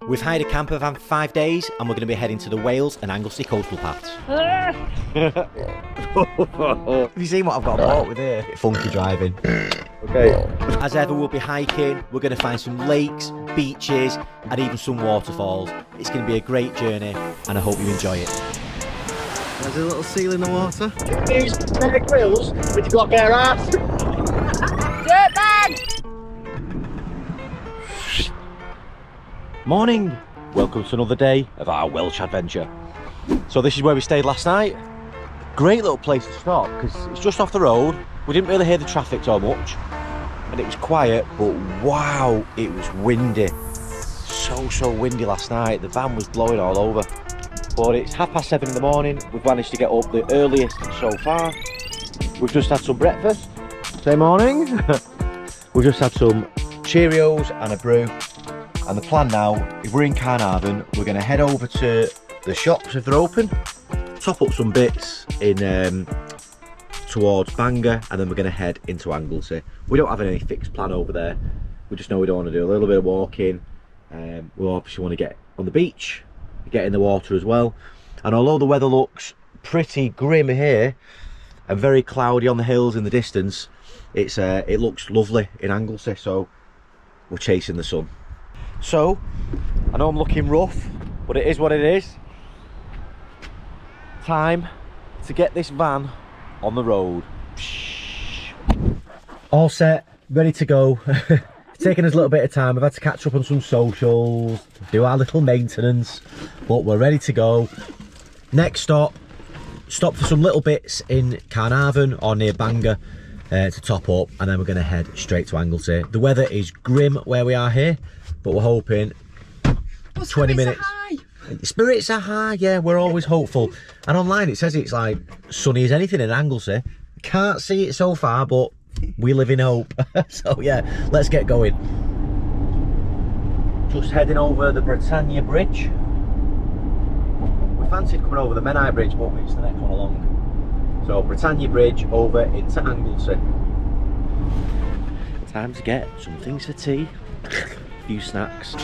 We've hired a camper van for 5 days and we're going to be heading to the Wales and Anglesey coastal paths. Have you seen what I've got bought with here? Funky driving. Okay. As ever, we'll be hiking. We're going to find some lakes, beaches and even some waterfalls. It's going to be a great journey and I hope you enjoy it. There's a little seal in the water. These pair of grills with the got bare ass. Dirtbag! Morning! Welcome to another day of our Welsh adventure. So this is where we stayed last night. Great little place to stop because it's just off the road. We didn't really hear the traffic so much and it was quiet, but wow, it was windy. So windy last night. The van was blowing all over. But it's 7:30 in the morning. We've managed to get up the earliest so far. We've just had some breakfast. Say morning. We've just had some Cheerios and a brew. And the plan now, if we're in Carnarvon, we're going to head over to the shops if they're open, top up some bits in towards Bangor, and then we're going to head into Anglesey. We don't have any fixed plan over there. We just know we don't want to do a little bit of walking. We obviously want to get on the beach, get in the water as well. And although the weather looks pretty grim here and very cloudy on the hills in the distance, it looks lovely in Anglesey, so we're chasing the sun. So, I know I'm looking rough, but it is what it is. Time to get this van on the road. All set, ready to go. It's taken us a little bit of time. We've had to catch up on some socials, do our little maintenance, but we're ready to go. Next stop for some little bits in Carnarvon or near Bangor to top up, and then we're going to head straight to Anglesey. The weather is grim where we are here, but we're hoping 20 minutes. Spirits are high, yeah, we're always hopeful. And online it says it's like sunny as anything in Anglesey. Can't see it so far, but we live in hope. So yeah, let's get going. Just heading over the Britannia Bridge. We fancied coming over the Menai Bridge, but it's the next one along. So Britannia Bridge over into Anglesey. Time to get some things for tea. Few snacks.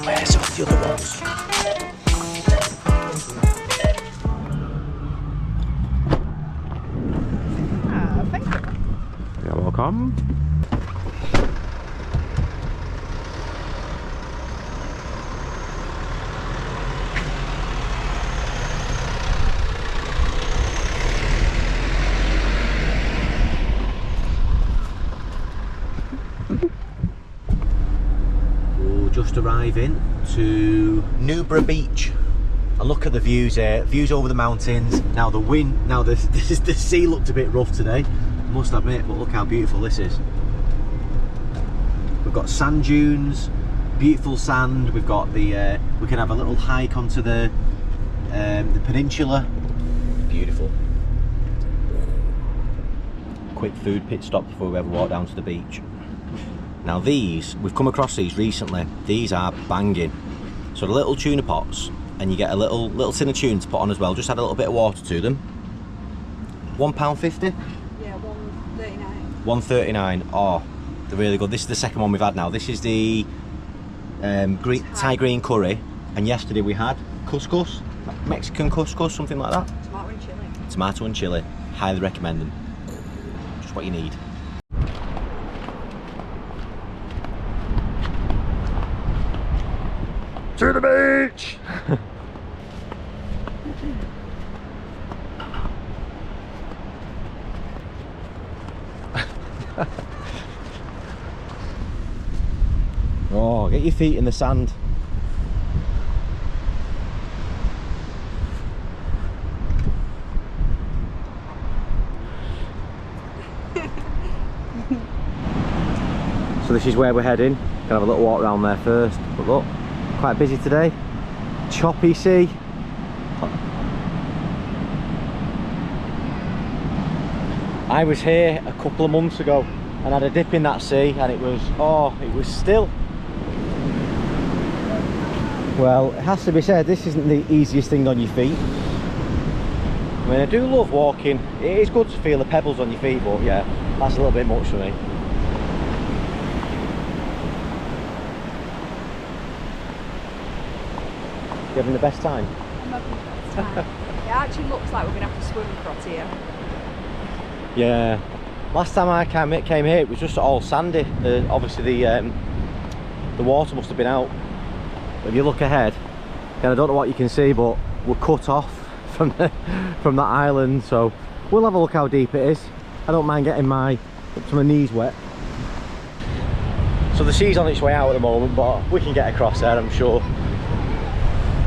Where's all the other ones? Thank you. You're welcome. Just arriving to Newbury Beach, and look at the views here. Views over the mountains. Now the wind, now the sea looked a bit rough today, I must admit, but look how beautiful this is. We've got sand dunes, beautiful sand. We've got the we can have a little hike onto the peninsula. Beautiful. Quick food pit stop before we ever walk down to the beach. Now these, we've come across these recently. These are banging. So the little tuna pots, and you get a little tin of tuna to put on as well. Just add a little bit of water to them. £1.50? Yeah, £1.39. £1.39. Oh, they're really good. This is the second one we've had now. This is the Thai green curry, and yesterday we had couscous, Mexican couscous, something like that. Tomato and chilli. Tomato and chilli. Highly recommend them. Just what you need. To the beach! Oh, get your feet in the sand. So this is where we're heading. Gonna have a little walk around there first. But look, quite busy today. Choppy sea. I was here a couple of months ago and had a dip in that sea, and it was still. Well, it has to be said, this isn't the easiest thing on your feet. I mean, I do love walking. It is good to feel the pebbles on your feet, but yeah, that's a little bit much for me. You having the best time? I'm having the best time. It actually looks like we're going to have to swim across here. Yeah. Last time I came here, it was just all sandy. Obviously, the water must have been out. If you look ahead, and I don't know what you can see, but we're cut off from that island. So we'll have a look how deep it is. I don't mind getting up to my knees wet. So the sea's on its way out at the moment, but we can get across there, I'm sure.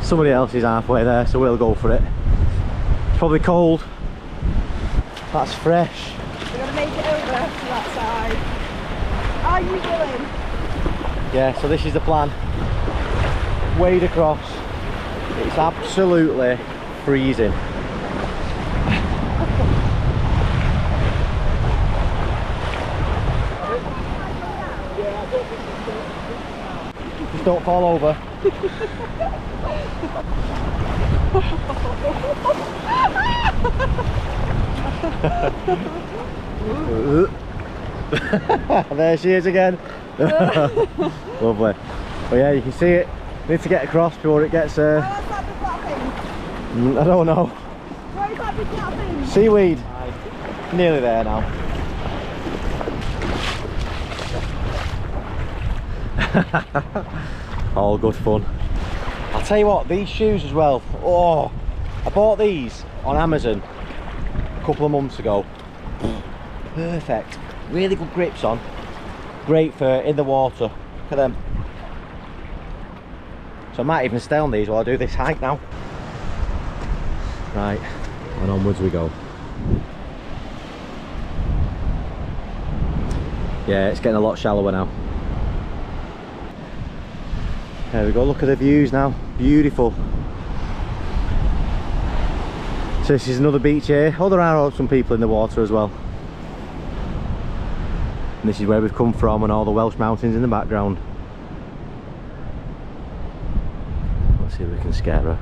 Somebody else is halfway there, so we'll go for it. It's probably cold. That's fresh. We're going to make it over to that side. Are you willing? Yeah, so this is the plan. Wade across. It's absolutely freezing. Just don't fall over. There she is again. Lovely. But yeah, you can see it. Need to get across before it gets What's that big flat thing? I don't know. What is that big flat thing? Seaweed. Nearly there now. All good fun. I'll tell you what, these shoes as well. Oh, I bought these on Amazon a couple of months ago. Perfect. Really good grips on. Great for in the water. Look at them. So I might even stay on these while I do this hike now. Right, and onwards we go. Yeah, it's getting a lot shallower now. There we go, look at the views now. Beautiful. So this is another beach here. Oh, there are some people in the water as well. And this is where we've come from, and all the Welsh mountains in the background. Let's see if we can scare her.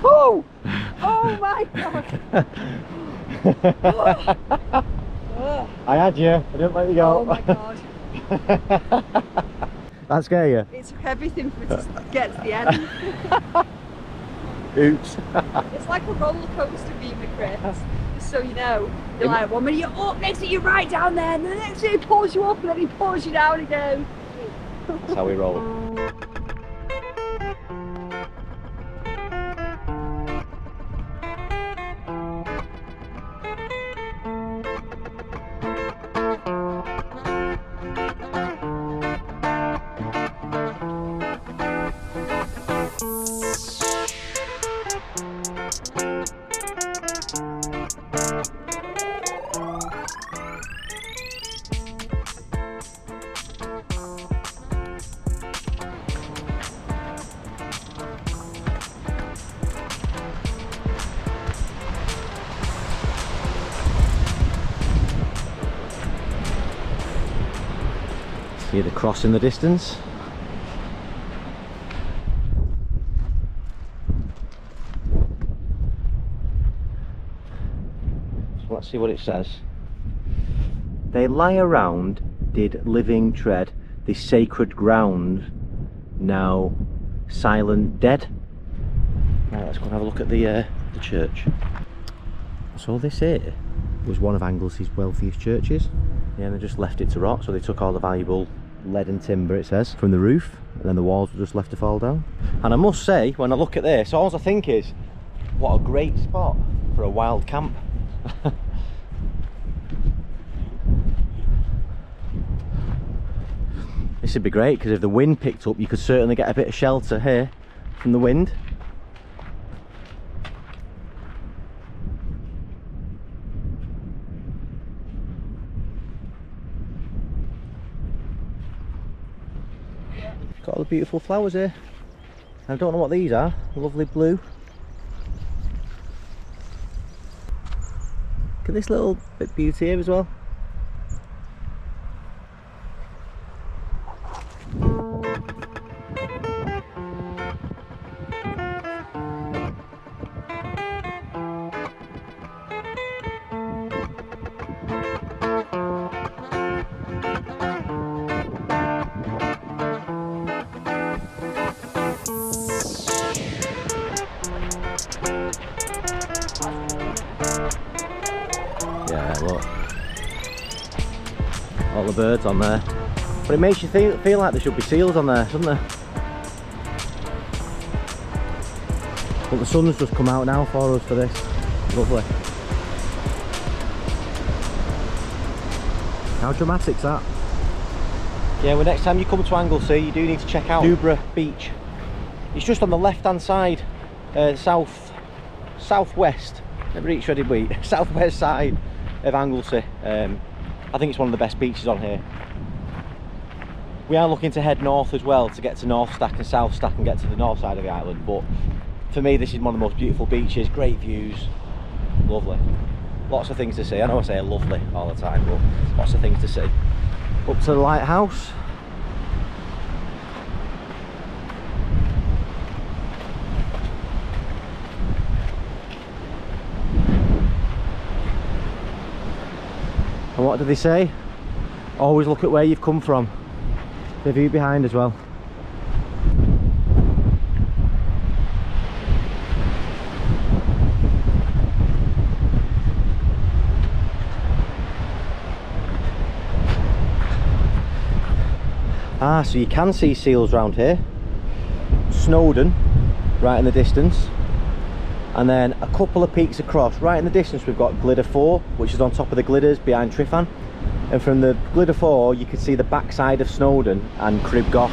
Oh! Oh my god! Oh. I had you, I didn't let you go. Oh my god. That scare you? It took everything for me to get to the end. Oops. It's like a roller coaster being with Chris. Just so you know. You're like, 1 minute you're up, next thing you're right down there, and the next thing he pulls you up and then he pulls you down again. That's how we roll. See the cross in the distance. So let's see what it says. They lie around, did living tread, this sacred ground, now silent dead. Right, let's go and have a look at the church. So this here was one of Anglesey's wealthiest churches. Yeah, and they just left it to rot, so they took all the valuable lead and timber, it says, from the roof, and then the walls were just left to fall down. And I must say, when I look at this, all I think is, what a great spot for a wild camp. This would be great, because if the wind picked up, you could certainly get a bit of shelter here from the wind. Got all the beautiful flowers here. I don't know what these are. Lovely blue. Look at this little bit of beauty here as well. Yeah, look. All the birds on there. But it makes you feel like there should be seals on there, doesn't there? But the sun's just come out now for us for this. Lovely. How dramatic's that? Yeah, well, next time you come to Anglesey, you do need to check out Newbury Beach. It's just on the left-hand side, southwest. Never reached where did we? Southwest side of Anglesey. I think it's one of the best beaches on here. We are looking to head north as well to get to North Stack and South Stack and get to the north side of the island. But for me, this is one of the most beautiful beaches. Great views, lovely. Lots of things to see. I know I say lovely all the time, but lots of things to see. Up to the lighthouse. And what do they say? Always look at where you've come from. The view behind as well. Ah, so you can see seals around here. Snowdon, right in the distance. And then a couple of peaks across. Right in the distance we've got Glider 4, which is on top of the Gliders behind Tryfan. And from the Glider 4 you can see the backside of Snowdon and Cribgoth.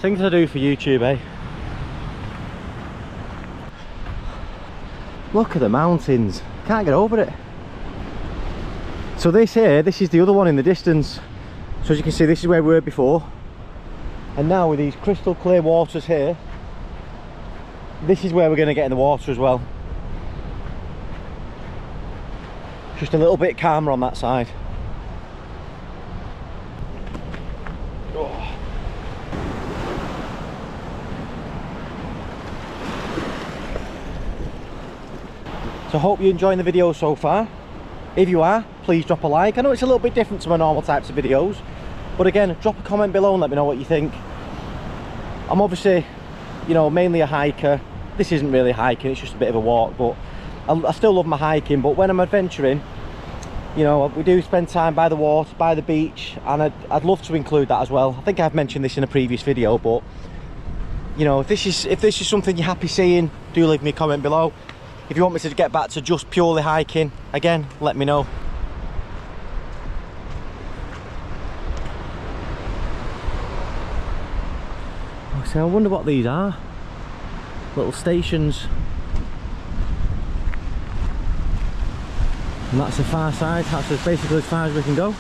Things to do for YouTube, eh? Look at the mountains. Can't get over it. So this here, this is the other one in the distance. So as you can see, this is where we were before. And now with these crystal clear waters here, this is where we're going to get in the water as well. Just a little bit calmer on that side. So I hope you're enjoying the video so far. If you are, please drop a like. I know it's a little bit different to my normal types of videos, but again, drop a comment below and let me know what you think. I'm obviously, you know, mainly a hiker. This isn't really hiking, it's just a bit of a walk, but I still love my hiking. But when I'm adventuring, you know, we do spend time by the water, by the beach, and I'd love to include that as well. I think I've mentioned this in a previous video, but you know, if this is something you're happy seeing, do leave me a comment below. If you want me to get back to just purely hiking, again, let me know. So I wonder what these are. Little stations. And that's the far side. That's basically as far as we can go.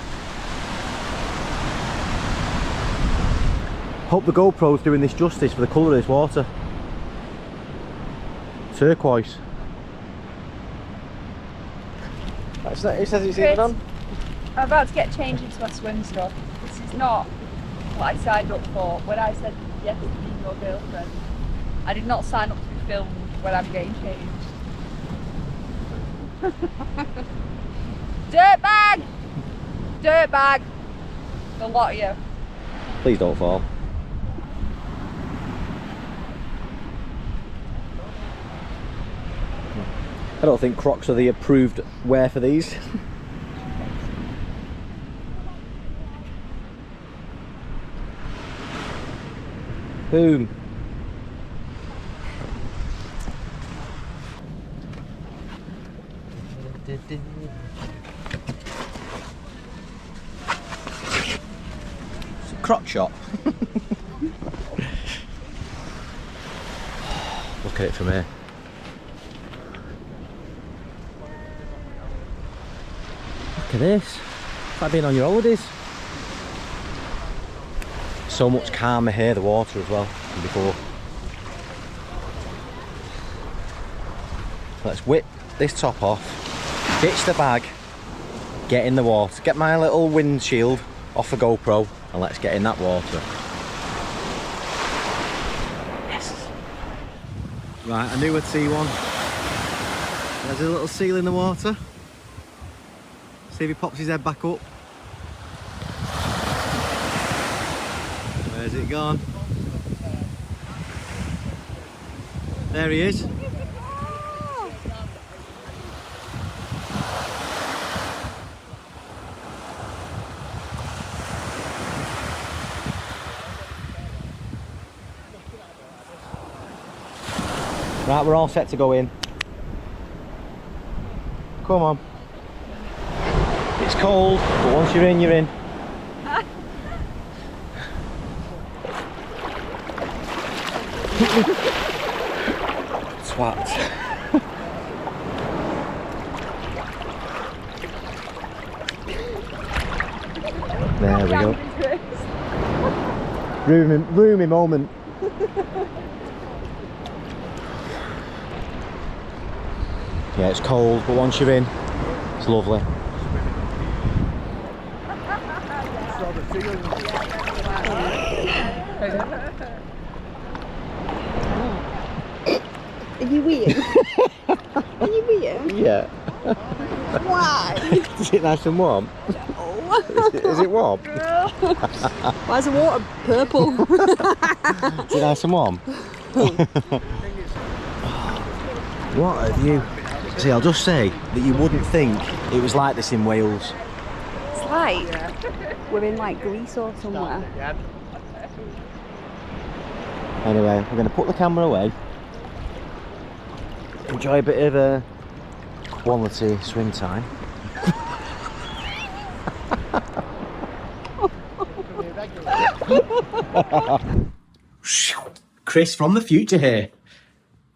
Hope the GoPro's doing this justice for the colour of this water. Turquoise. It says it's even on. I'm about to get changed into my swim stuff. This is not what I signed up for when I said yes to being your girlfriend. I did not sign up to be filmed when I'm getting changed. Dirtbag! Dirtbag! The lot of you. Please don't fall. I don't think Crocs are the approved wear for these. Boom. It's a crock shop. Look at it from here. Look at this. It's like being on your holidays. So much calmer here, the water as well, than before. Let's whip this top off, ditch the bag, get in the water, get my little windshield off the GoPro, and let's get in that water. Yes. Right, I knew I'd see one. There's a little seal in the water. See if he pops his head back up. Where's it gone? There he is. Right, we're all set to go in. Come on. It's cold, but once you're in, you're in. Swat. There we go. Roomy moment. Yeah, it's cold, but once you're in, it's lovely. Are you weird? Are you weird? Yeah. Why? Is it nice and warm? No. Is it warm? Why is the water purple? Is it nice and warm? What have you... See, I'll just say that you wouldn't think it was like this in Wales. It's like we're in like Greece or somewhere. Anyway, we're going to put the camera away. Enjoy a bit of a quality swim time. Chris from the future here.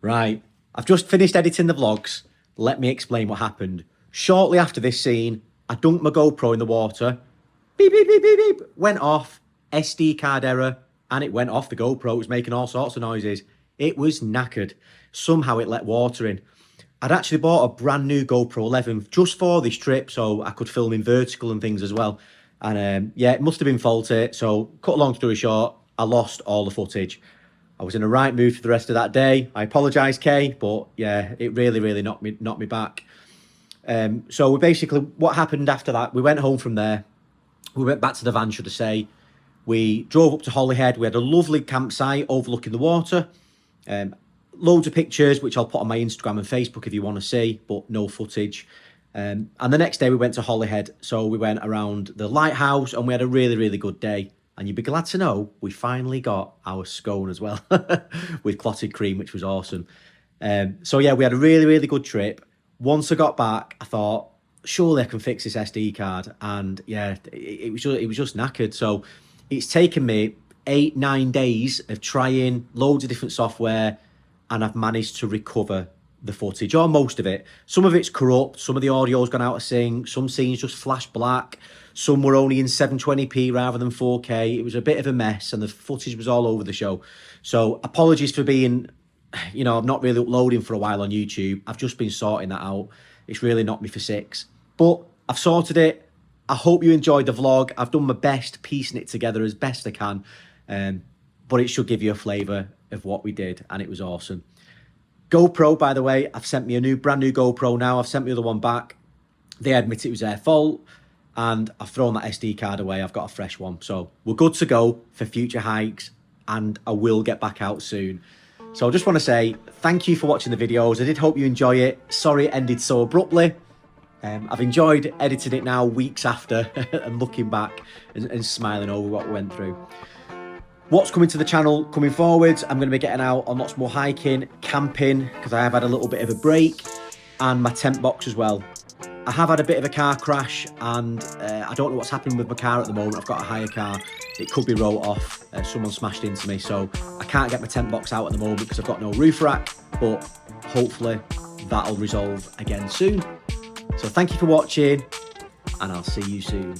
Right, I've just finished editing the vlogs. Let me explain what happened. Shortly after this scene, I dunked my GoPro in the water. Beep, beep, beep, beep, beep. Went off. SD card error. And it went off the GoPro. It was making all sorts of noises. It was knackered. Somehow it let water in. I'd actually bought a brand new GoPro 11 just for this trip, so I could film in vertical and things as well. And yeah, it must have been faulty. So cut a long story short, I lost all the footage. I was in a right mood for the rest of that day. I apologise, Kay, but yeah, it really knocked me back. So we basically, what happened after that, we went home from there. We went back to the van, should I say. We drove up to Holyhead. We had a lovely campsite overlooking the water. Loads of pictures, which I'll put on my Instagram and Facebook if you want to see, but no footage. And the next day we went to Holyhead. So we went around the lighthouse and we had a really good day. And you'd be glad to know we finally got our scone as well with clotted cream, which was awesome. So yeah, we had a really good trip. Once I got back, I thought, surely I can fix this SD card. And yeah, it was just knackered. So it's taken me 8-9 days of trying loads of different software, and I've managed to recover the footage, or most of it. Some of it's corrupt, some of the audio's gone out of sync, some scenes just flash black, some were only in 720p rather than 4K. It was a bit of a mess, and the footage was all over the show. So apologies for being, you know, I'm not really uploading for a while on YouTube. I've just been sorting that out. It's really knocked me for six. But I've sorted it. I hope you enjoyed the vlog. I've done my best piecing it together as best I can. But it should give you a flavour of what we did, and it was awesome. GoPro, by the way, I've sent me a brand new GoPro now. I've sent me the other one back. They admit it was their fault, and I've thrown that SD card away. I've got a fresh one. So we're good to go for future hikes, and I will get back out soon. So I just want to say thank you for watching the videos. I did hope you enjoy it. Sorry it ended so abruptly. I've enjoyed editing it now weeks after and looking back and smiling over what we went through. What's coming to the channel coming forwards, I'm going to be getting out on lots more hiking, camping, because I have had a little bit of a break, and my tent box as well. I have had a bit of a car crash, and I don't know what's happening with my car at the moment. I've got a hire car. It could be wrote off. Someone smashed into me, so I can't get my tent box out at the moment because I've got no roof rack, but hopefully that'll resolve again soon. So thank you for watching, and I'll see you soon.